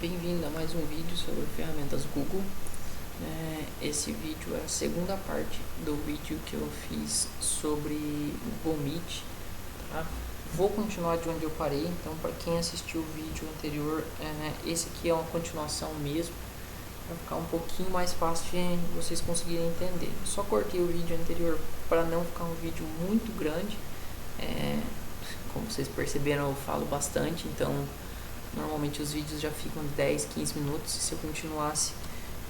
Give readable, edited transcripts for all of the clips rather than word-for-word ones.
Bem-vindo a mais um vídeo sobre ferramentas Google. Esse vídeo é a segunda parte do vídeo que eu fiz sobre o Google Meet. Tá? Vou continuar de onde eu parei, então para quem assistiu o vídeo anterior, esse aqui é uma continuação mesmo, para ficar um pouquinho mais fácil de vocês conseguirem entender. Eu só cortei o vídeo anterior para não ficar um vídeo muito grande. Como vocês perceberam, eu falo bastante, então normalmente os vídeos já ficam de 10, 15 minutos. Se eu continuasse,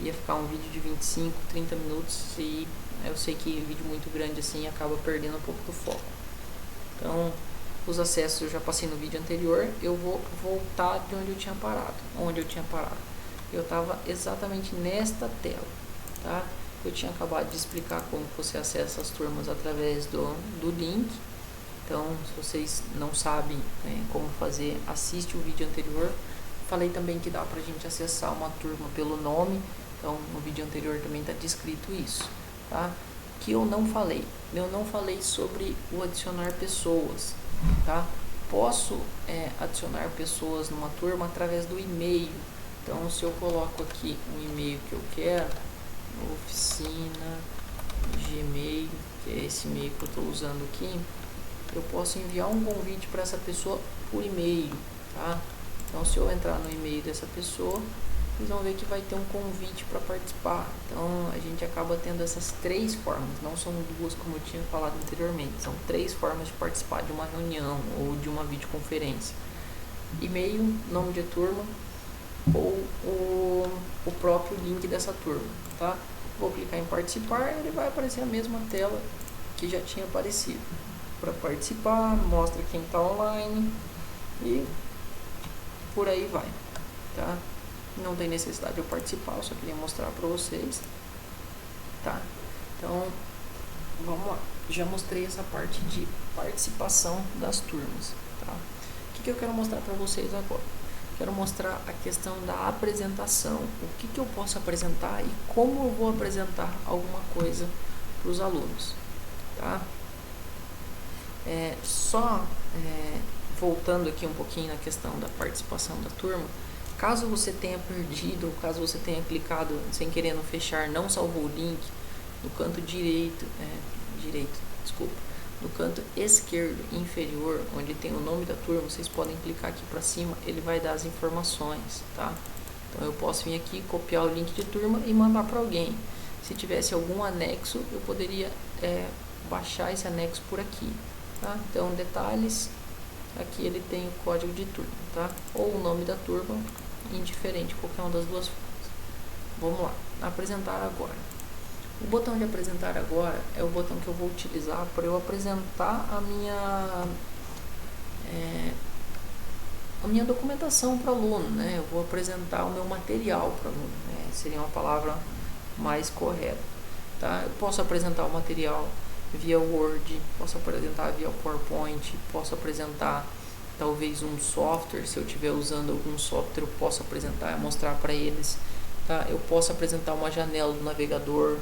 ia ficar um vídeo de 25, 30 minutos. E eu sei que vídeo muito grande assim acaba perdendo um pouco do foco. Então, os acessos eu já passei no vídeo anterior. Eu vou voltar de onde eu tinha parado. Eu estava exatamente nesta tela, tá? Eu tinha acabado de explicar como você acessa as turmas através do link. Então, se vocês não sabem como fazer, assiste o vídeo anterior. Falei também que dá pra gente acessar uma turma pelo nome. Então, no vídeo anterior também está descrito isso, tá? Que eu não falei sobre o adicionar pessoas, tá? Posso adicionar pessoas numa turma através do e-mail. Então, se eu coloco aqui um e-mail que eu quero, oficina, Gmail, que é esse e-mail que eu estou usando aqui, eu posso enviar um convite para essa pessoa por e-mail, tá? Então, se eu entrar no e-mail dessa pessoa, vocês vão ver que vai ter um convite para participar. Então, a gente acaba tendo essas três formas, não são duas como eu tinha falado anteriormente, são três formas de participar de uma reunião ou de uma videoconferência: e-mail, nome de turma ou o próprio link dessa turma, tá? Vou clicar em participar, ele vai aparecer a mesma tela que já tinha aparecido. Para participar, mostra quem está online e por aí vai, tá? Não tem necessidade de eu participar, eu só queria mostrar para vocês, tá? Então, vamos lá. Já mostrei essa parte de participação das turmas, tá? O que eu quero mostrar para vocês agora? Quero mostrar a questão da apresentação, o que eu posso apresentar e como eu vou apresentar alguma coisa para os alunos, tá? Voltando aqui um pouquinho na questão da participação da turma, caso você tenha perdido, caso você tenha clicado sem querer no fechar, não salvou o link, no canto no canto esquerdo inferior, onde tem o nome da turma, vocês podem clicar aqui para cima, ele vai dar as informações, tá? Então eu posso vir aqui, copiar o link de turma e mandar para alguém. Se tivesse algum anexo, eu poderia baixar esse anexo por aqui. Tá? Então, detalhes, aqui ele tem o código de turma, tá? Ou o nome da turma, indiferente, qualquer uma das duas formas. Vamos lá, apresentar agora. O botão de apresentar agora é o botão que eu vou utilizar para eu apresentar a minha documentação para o aluno, né? Eu vou apresentar o meu material para o aluno, né? Seria uma palavra mais correta, tá? Eu posso apresentar o material via Word, posso apresentar via PowerPoint, posso apresentar talvez um software, se eu estiver usando algum software eu posso apresentar e mostrar para eles, tá? Eu posso apresentar uma janela do navegador,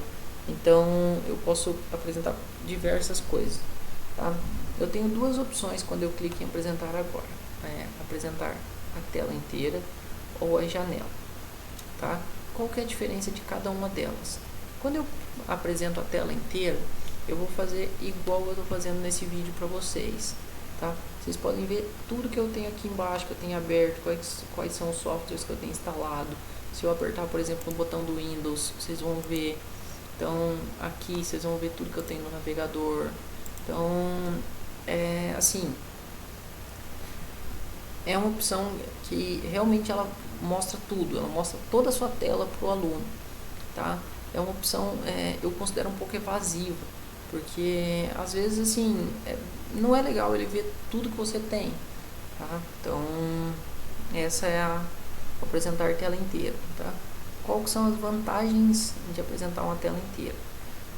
então eu posso apresentar diversas coisas, tá? Eu tenho duas opções quando eu clico em apresentar agora, apresentar a tela inteira ou a janela, tá? Qual que é a diferença de cada uma delas? Quando eu apresento a tela inteira, eu vou fazer igual eu estou fazendo nesse vídeo para vocês, tá? Vocês podem ver tudo que eu tenho aqui embaixo, que eu tenho aberto, quais são os softwares que eu tenho instalado. Se eu apertar, por exemplo, no botão do Windows, vocês vão ver. Então, aqui vocês vão ver tudo que eu tenho no navegador. Então, assim, é uma opção que realmente ela mostra tudo, ela mostra toda a sua tela para o aluno, tá? É uma opção, eu considero um pouco evasiva, porque às vezes assim não é legal ele ver tudo que você tem, tá? Então essa é a apresentar tela inteira, tá? Quais são as vantagens de apresentar uma tela inteira?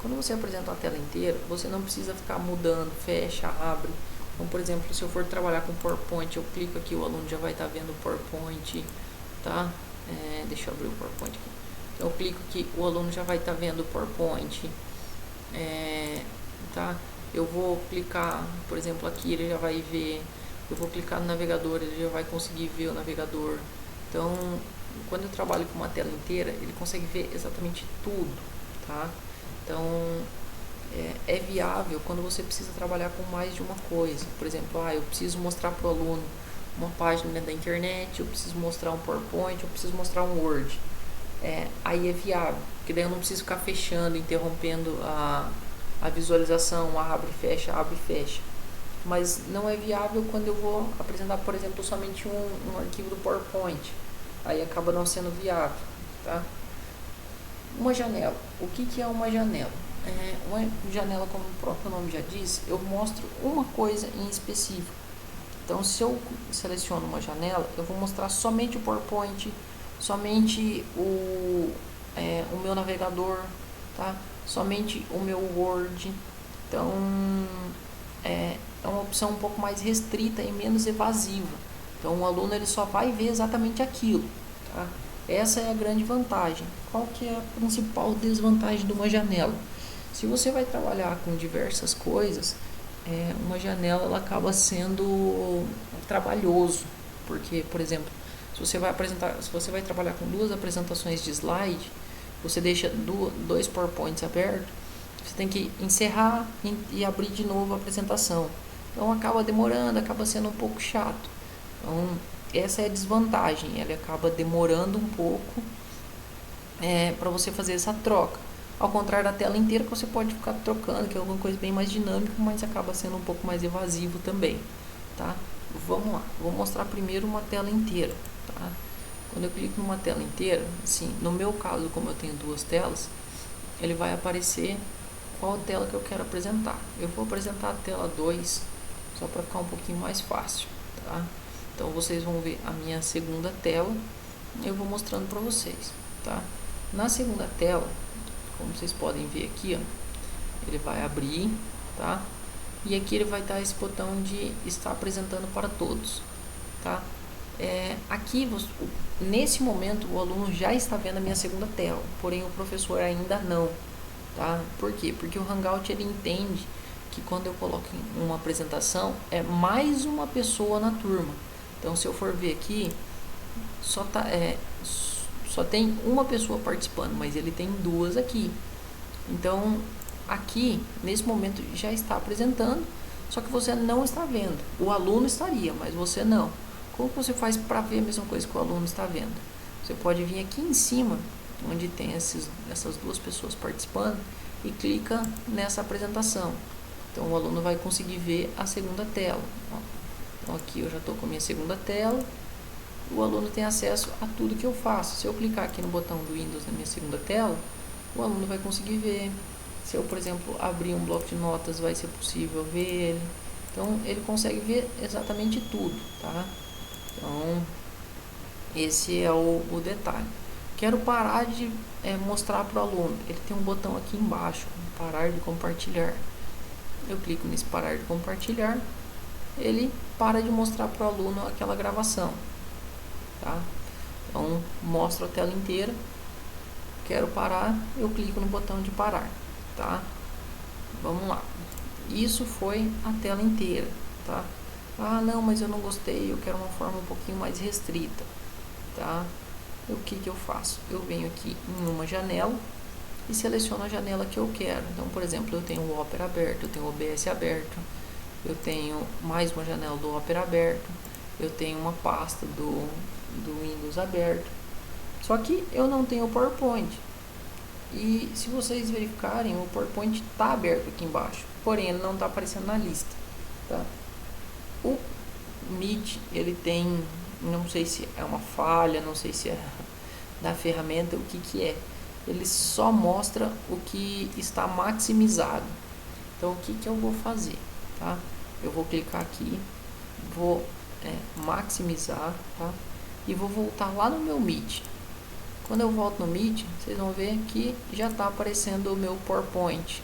Quando você apresenta uma tela inteira, você não precisa ficar mudando, fecha, abre. Então, por exemplo, se eu for trabalhar com PowerPoint, eu clico aqui, o aluno já vai estar vendo o PowerPoint, tá? Deixa eu abrir o PowerPoint aqui. Então, eu clico aqui, o aluno já vai estar vendo o PowerPoint, tá? Eu vou clicar, por exemplo, aqui, ele já vai ver. Eu vou clicar no navegador, ele já vai conseguir ver o navegador. Então, quando eu trabalho com uma tela inteira, ele consegue ver exatamente tudo, tá? Então, é viável quando você precisa trabalhar com mais de uma coisa. Por exemplo, eu preciso mostrar para o aluno uma página da internet, eu preciso mostrar um PowerPoint, eu preciso mostrar um Word. Aí é viável, porque daí eu não preciso ficar fechando, interrompendo a visualização, abre e fecha. Mas não é viável quando eu vou apresentar, por exemplo, somente um arquivo do PowerPoint. Aí acaba não sendo viável, tá? Uma janela. O que é uma janela? Uma janela, como o próprio nome já diz, eu mostro uma coisa em específico. Então, se eu seleciono uma janela, eu vou mostrar somente o PowerPoint, somente o meu navegador, tá? Somente o meu Word. Então, é uma opção um pouco mais restrita e menos evasiva. Então, o aluno ele só vai ver exatamente aquilo, tá? Essa é a grande vantagem. Qual que é a principal desvantagem de uma janela? Se você vai trabalhar com diversas coisas, uma janela ela acaba sendo trabalhoso, porque, por exemplo, se você vai trabalhar com duas apresentações de slide, você deixa dois PowerPoints abertos, você tem que encerrar e abrir de novo a apresentação. Então acaba demorando, acaba sendo um pouco chato. Então essa é a desvantagem, ele acaba demorando um pouco para você fazer essa troca. Ao contrário da tela inteira, que você pode ficar trocando, que é alguma coisa bem mais dinâmica, mas acaba sendo um pouco mais evasivo também, tá? Vamos lá, vou mostrar primeiro uma tela inteira, tá? Quando eu clico numa tela inteira, assim, no meu caso, como eu tenho duas telas, ele vai aparecer qual tela que eu quero apresentar. Eu vou apresentar a tela 2, só para ficar um pouquinho mais fácil, tá? Então vocês vão ver a minha segunda tela, eu vou mostrando para vocês, tá? Na segunda tela, como vocês podem ver aqui, ó, ele vai abrir, tá? E aqui ele vai dar esse botão de estar apresentando para todos, tá? Aqui, nesse momento, o aluno já está vendo a minha segunda tela, porém o professor ainda não, tá? Por quê? Porque o Hangout ele entende que quando eu coloco uma apresentação, é mais uma pessoa na turma. Então, se eu for ver aqui, só tem uma pessoa participando, mas ele tem duas aqui. Então, aqui, nesse momento, já está apresentando, só que você não está vendo. O aluno estaria, mas você não. Como você faz para ver a mesma coisa que o aluno está vendo? Você pode vir aqui em cima, onde tem essas duas pessoas participando, e clica nessa apresentação. Então, o aluno vai conseguir ver a segunda tela. Então, aqui eu já estou com a minha segunda tela. O aluno tem acesso a tudo que eu faço. Se eu clicar aqui no botão do Windows na minha segunda tela, o aluno vai conseguir ver. Se eu, por exemplo, abrir um bloco de notas, vai ser possível ver ele. Então, ele consegue ver exatamente tudo, tá? Então, esse é o detalhe. Quero parar de mostrar para o aluno. Ele tem um botão aqui embaixo, parar de compartilhar. Eu clico nesse parar de compartilhar. Ele para de mostrar para o aluno aquela gravação, tá? Então, mostro a tela inteira. Quero parar, eu clico no botão de parar, tá? Vamos lá. Isso foi a tela inteira, tá? Não, mas eu não gostei, eu quero uma forma um pouquinho mais restrita, tá? O que eu faço? Eu venho aqui em uma janela e seleciono a janela que eu quero. Então, por exemplo, eu tenho o Opera aberto, eu tenho o OBS aberto, eu tenho mais uma janela do Opera aberto, eu tenho uma pasta do Windows aberto. Só que eu não tenho o PowerPoint. E se vocês verificarem, o PowerPoint está aberto aqui embaixo, porém ele não está aparecendo na lista, tá? O Meet, ele tem, não sei se é uma falha, não sei se é da ferramenta, o que é. Ele só mostra o que está maximizado. Então, o que eu vou fazer, tá? Eu vou clicar aqui, vou maximizar, tá? E vou voltar lá no meu Meet. Quando eu volto no Meet, vocês vão ver que já está aparecendo o meu PowerPoint,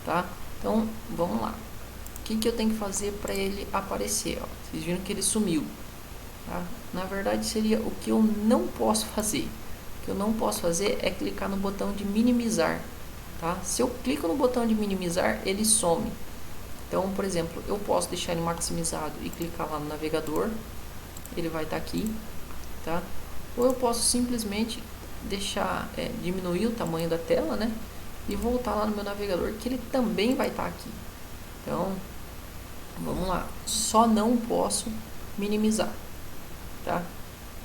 tá? Então, vamos lá. O que eu tenho que fazer para ele aparecer? Ó? Vocês viram que ele sumiu, tá? Na verdade, seria o que eu não posso fazer. O que eu não posso fazer é clicar no botão de minimizar, tá? Se eu clico no botão de minimizar, ele some. Então, por exemplo, eu posso deixar ele maximizado e clicar lá no navegador. Ele vai estar aqui, tá? ou eu posso simplesmente deixar, diminuir o tamanho da tela, né? E voltar lá no meu navegador, que ele também vai estar aqui. Então, vamos lá. Só não posso minimizar, tá?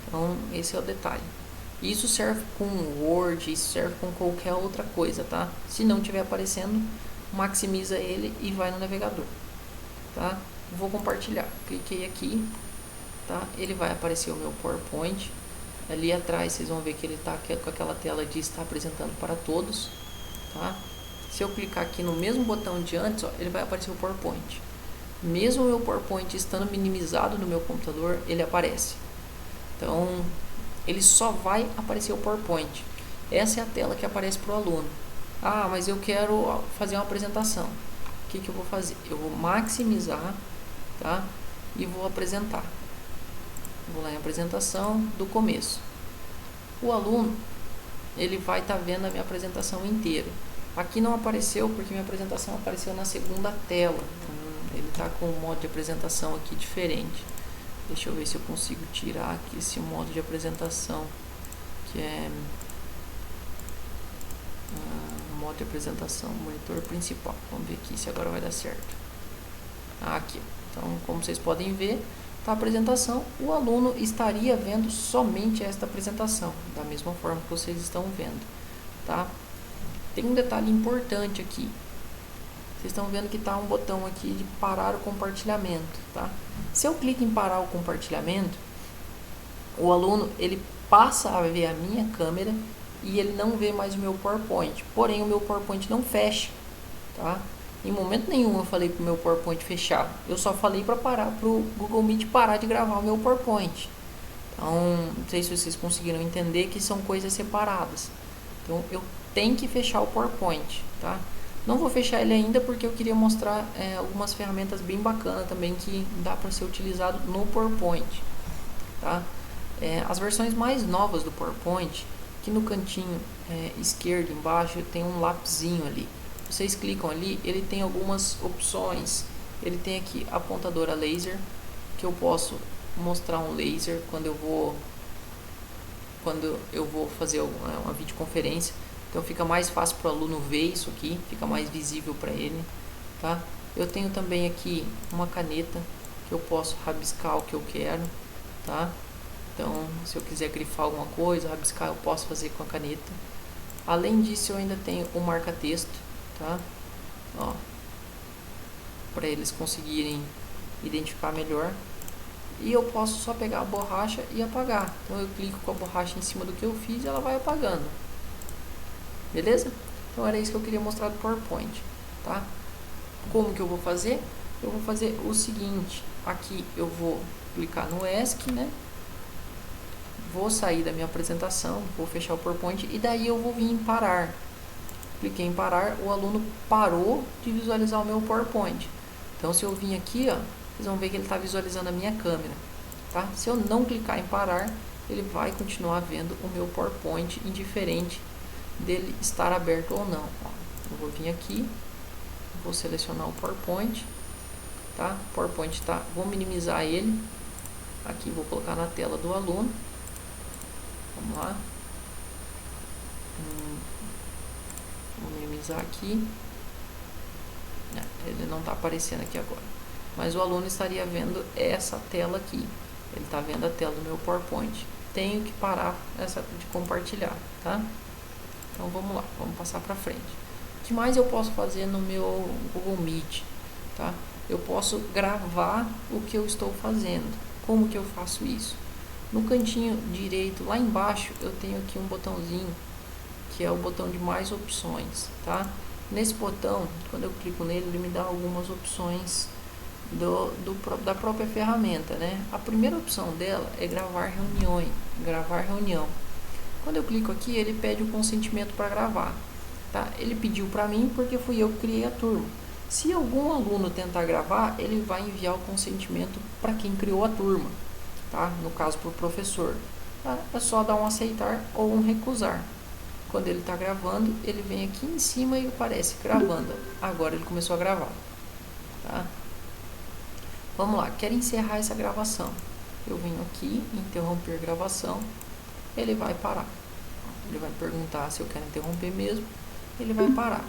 Então, esse é o detalhe. Isso serve com Word, isso serve com qualquer outra coisa, tá? Se não estiver aparecendo, maximiza ele e vai no navegador, tá? Vou compartilhar. Cliquei aqui, tá? Ele vai aparecer o meu PowerPoint. Ali atrás vocês vão ver que ele está com aquela tela de estar apresentando para todos, tá? Se eu clicar aqui no mesmo botão de antes, ó, ele vai aparecer o PowerPoint. Mesmo o meu PowerPoint estando minimizado no meu computador, ele aparece. Então, ele só vai aparecer o PowerPoint. Essa é a tela que aparece para o aluno. Ah, mas eu quero fazer uma apresentação. O que eu vou fazer? Eu vou maximizar, tá? E vou apresentar. Vou lá em apresentação do começo. O aluno, ele vai estar vendo a minha apresentação inteira. Aqui não apareceu porque minha apresentação apareceu na segunda tela. Ele está com um modo de apresentação aqui diferente. Deixa eu ver se eu consigo tirar aqui esse modo de apresentação, que é modo de apresentação, monitor principal. Vamos ver aqui se agora vai dar certo. Aqui. Então, como vocês podem ver, tá a apresentação. O aluno estaria vendo somente esta apresentação, da mesma forma que vocês estão vendo, tá? Tem um detalhe importante aqui. Vocês estão vendo que está um botão aqui de parar o compartilhamento, tá? Se eu clico em parar o compartilhamento, o aluno ele passa a ver a minha câmera e ele não vê mais o meu PowerPoint. Porém, o meu PowerPoint não fecha, tá? Em momento nenhum eu falei para o meu PowerPoint fechar. Eu só falei para o Google Meet parar de gravar o meu PowerPoint. Então, não sei se vocês conseguiram entender que são coisas separadas. Então, eu tenho que fechar o PowerPoint, tá? Não vou fechar ele ainda porque eu queria mostrar algumas ferramentas bem bacanas também que dá para ser utilizado no PowerPoint, tá? As versões mais novas do PowerPoint, aqui no cantinho esquerdo embaixo tem um lapisinho ali. Vocês clicam ali, ele tem algumas opções. Ele tem aqui apontadora laser, que eu posso mostrar um laser quando eu vou fazer uma videoconferência. Então fica mais fácil para o aluno ver isso aqui, fica mais visível para ele, tá? Eu tenho também aqui uma caneta que eu posso rabiscar o que eu quero, tá? Então, se eu quiser grifar alguma coisa, rabiscar, eu posso fazer com a caneta. Além disso, eu ainda tenho o marca-texto, tá? Ó, para eles conseguirem identificar melhor. E eu posso só pegar a borracha e apagar. Então eu clico com a borracha em cima do que eu fiz e ela vai apagando. Beleza? Então era isso que eu queria mostrar do PowerPoint, tá? Como que eu vou fazer? Eu vou fazer o seguinte, aqui eu vou clicar no ESC, né? Vou sair da minha apresentação, vou fechar o PowerPoint e daí eu vou vir em parar. Cliquei em parar, o aluno parou de visualizar o meu PowerPoint. Então se eu vim aqui, ó, vocês vão ver que ele está visualizando a minha câmera, tá? Se eu não clicar em parar, ele vai continuar vendo o meu PowerPoint indiferente dele estar aberto ou não. Ó, eu vou vir aqui, vou selecionar o PowerPoint, tá? O PowerPoint tá, vou minimizar ele. Aqui vou colocar na tela do aluno. Vamos lá. Vou minimizar aqui. Ele não está aparecendo aqui agora. Mas o aluno estaria vendo essa tela aqui. Ele está vendo a tela do meu PowerPoint. Tenho que parar de compartilhar, tá? Então vamos lá, vamos passar para frente. O que mais eu posso fazer no meu Google Meet, tá? Eu posso gravar o que eu estou fazendo. Como que eu faço isso? No cantinho direito, lá embaixo, eu tenho aqui um botãozinho, que é o botão de mais opções, tá? Nesse botão, quando eu clico nele, ele me dá algumas opções da própria ferramenta, né? A primeira opção dela é gravar reunião. Quando eu clico aqui, ele pede o consentimento para gravar, tá? Ele pediu para mim porque fui eu que criei a turma. Se algum aluno tentar gravar, ele vai enviar o consentimento para quem criou a turma, tá? No caso, para o professor. Tá? É só dar um aceitar ou um recusar. Quando ele está gravando, ele vem aqui em cima e aparece gravando. Agora ele começou a gravar, tá? Vamos lá, quero encerrar essa gravação. Eu venho aqui, interromper gravação. ele vai parar. Ele vai perguntar se eu quero interromper mesmo, ele vai parar.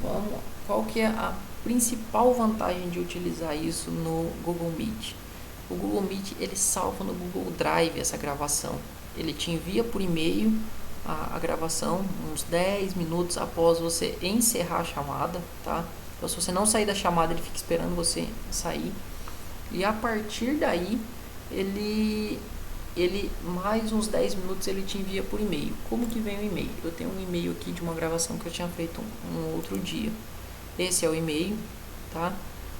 Vamos lá. Qual que é a principal vantagem de utilizar isso no Google Meet? O Google Meet, ele salva no Google Drive essa gravação. Ele te envia por e-mail a gravação uns 10 minutos após você encerrar a chamada, tá? Então, se você não sair da chamada, ele fica esperando você sair. E a partir daí, ele mais uns 10 minutos ele te envia por e-mail. Como que vem o e-mail? Eu tenho um e-mail aqui de uma gravação que eu tinha feito um outro dia. Esse é o e-mail, tá?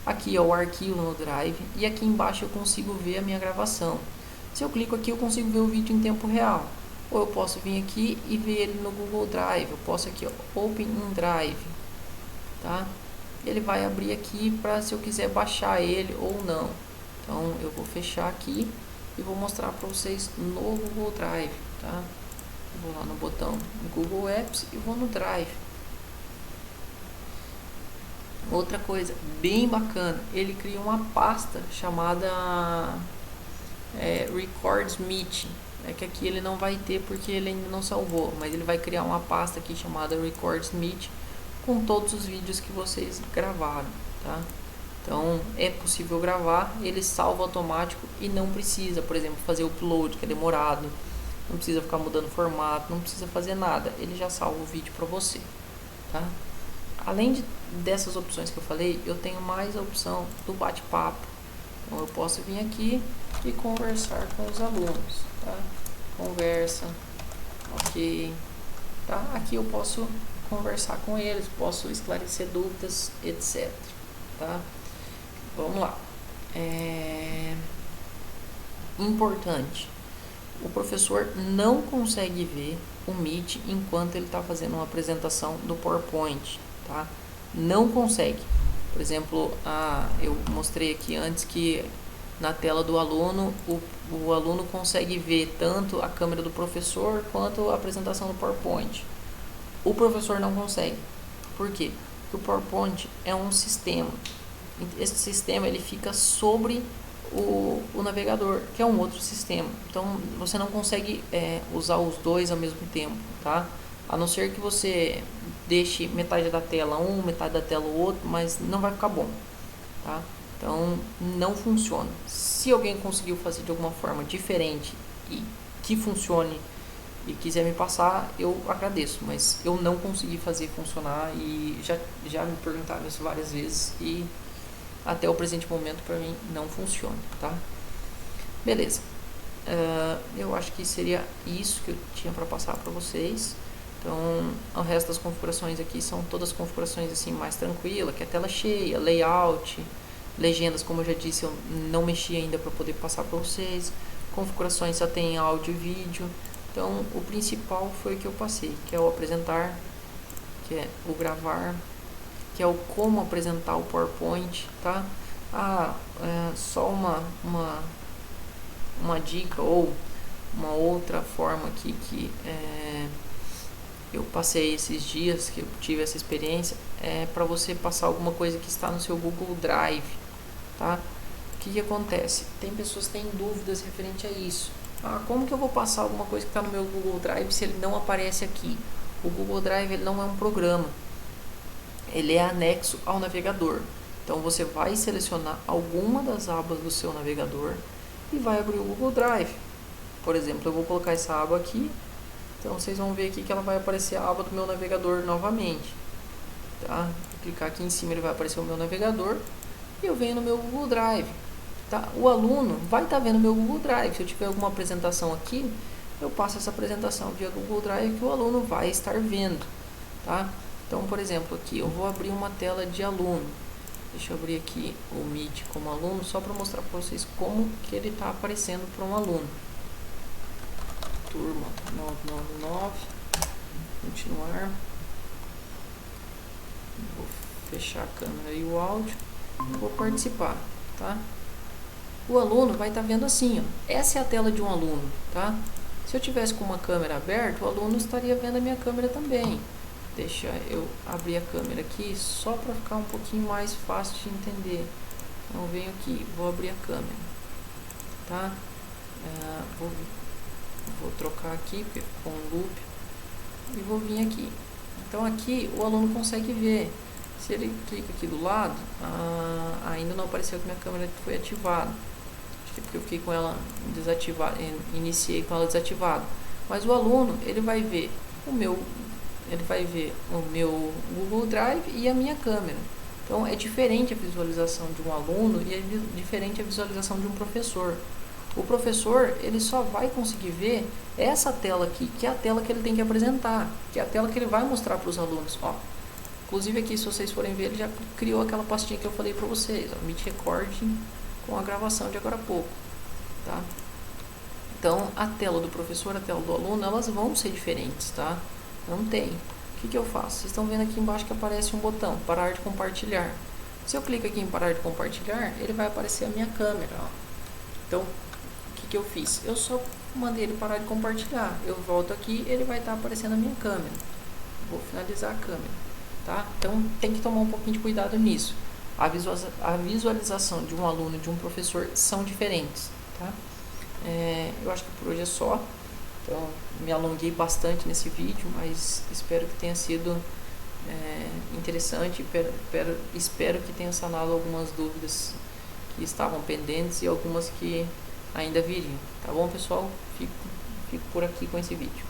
Aqui é o arquivo no Drive e aqui embaixo eu consigo ver a minha gravação. Se eu clico aqui, eu consigo ver o vídeo em tempo real. Ou eu posso vir aqui e ver ele no Google Drive. Eu posso aqui, ó, Open in Drive, tá? Ele vai abrir aqui para se eu quiser baixar ele ou não. Então eu vou fechar aqui e vou mostrar para vocês no Google Drive, tá? Vou lá no botão Google Apps e vou no Drive. Outra coisa bem bacana, ele cria uma pasta chamada Records Meet. É que aqui ele não vai ter porque ele ainda não salvou, mas ele vai criar uma pasta aqui chamada Records Meet com todos os vídeos que vocês gravaram, tá? Então é possível gravar, ele salva automático e não precisa, por exemplo, fazer o upload, que é demorado, não precisa ficar mudando formato, não precisa fazer nada, ele já salva o vídeo para você, tá? Além dessas opções que eu falei, eu tenho mais a opção do bate-papo. Então eu posso vir aqui e conversar com os alunos, tá? Conversa, ok, tá? Aqui eu posso conversar com eles, posso esclarecer dúvidas, etc, tá? Vamos lá. Importante, o professor não consegue ver o Meet enquanto ele está fazendo uma apresentação do PowerPoint, tá? Não consegue. Por exemplo, eu mostrei aqui antes que na tela do aluno, o aluno consegue ver tanto a câmera do professor quanto a apresentação do PowerPoint. O professor não consegue. Por quê? Porque o PowerPoint é um sistema. Esse sistema ele fica sobre o navegador, que é um outro sistema. Então você não consegue usar os dois ao mesmo tempo, tá? A não ser que você deixe metade da tela um, metade da tela o outro, mas não vai ficar bom, tá? Então não funciona. Se alguém conseguiu fazer de alguma forma diferente e que funcione e quiser me passar, eu agradeço, mas eu não consegui fazer funcionar e já me perguntaram isso várias vezes e até o presente momento para mim não funciona, tá? Beleza. Eu acho que seria isso que eu tinha para passar para vocês. Então, o resto das configurações aqui são todas configurações assim mais tranquilas, que é tela cheia, layout, legendas, como eu já disse, eu não mexi ainda para poder passar para vocês. Configurações só tem áudio e vídeo. Então, o principal foi o que eu passei, que é o apresentar, que é o gravar, que é o como apresentar o PowerPoint, tá? Só uma dica ou uma outra forma aqui que eu passei esses dias, que eu tive essa experiência, é para você passar alguma coisa que está no seu Google Drive, tá? O que acontece? Tem pessoas que têm dúvidas referente a isso. Como que eu vou passar alguma coisa que está no meu Google Drive se ele não aparece aqui? O Google Drive ele não é um programa, ele é anexo ao navegador. Então você vai selecionar alguma das abas do seu navegador e vai abrir o Google Drive. Por exemplo, eu vou colocar essa aba aqui. Então vocês vão ver aqui que ela vai aparecer a aba do meu navegador novamente, tá? Vou clicar aqui em cima, ele vai aparecer o meu navegador e eu venho no meu Google Drive, tá? O aluno vai estar vendo o meu Google Drive. Se eu tiver alguma apresentação aqui, eu passo essa apresentação via Google Drive que o aluno vai estar vendo, tá? Então, por exemplo, aqui eu vou abrir uma tela de aluno. Deixa eu abrir aqui o Meet como aluno, só para mostrar para vocês como que ele está aparecendo para um aluno. Turma 999, continuar. Vou fechar a câmera e o áudio. Vou participar, tá? O aluno vai estar vendo assim, ó. Essa é a tela de um aluno, tá? Se eu tivesse com uma câmera aberta, o aluno estaria vendo a minha câmera também. Deixa eu abrir a câmera aqui só para ficar um pouquinho mais fácil de entender. Então eu venho aqui, vou abrir a câmera, tá? Vou trocar aqui, porque ficou um loop, e vou vir aqui. Então aqui o aluno consegue ver. Se ele clica aqui do lado, ainda não apareceu que minha câmera foi ativada. Acho que é porque eu fiquei com ela desativada, iniciei com ela desativada. Mas o aluno, ele vai ver o meu Google Drive e a minha câmera. Então é diferente a visualização de um aluno e é diferente a visualização de um professor. O professor, ele só vai conseguir ver essa tela aqui, que é a tela que ele tem que apresentar, que é a tela que ele vai mostrar para os alunos. Ó, inclusive aqui, se vocês forem ver, ele já criou aquela pastinha que eu falei para vocês, ó, Meet Recording com a gravação de agora há pouco, tá? Então, a tela do professor, a tela do aluno, elas vão ser diferentes, tá? Não tem. O que eu faço? Vocês estão vendo aqui embaixo que aparece um botão, parar de compartilhar. Se eu clico aqui em parar de compartilhar, ele vai aparecer a minha câmera, ó. Então, o que eu fiz? Eu só mandei ele parar de compartilhar. Eu volto aqui, ele vai estar aparecendo a minha câmera. Vou finalizar a câmera, tá? Então, tem que tomar um pouquinho de cuidado nisso. A visualização de um aluno e de um professor são diferentes, tá? Eu acho que por hoje é só. Então, me alonguei bastante nesse vídeo, mas espero que tenha sido interessante. Espero que tenha sanado algumas dúvidas que estavam pendentes e algumas que ainda viriam. Tá bom, pessoal? Fico por aqui com esse vídeo.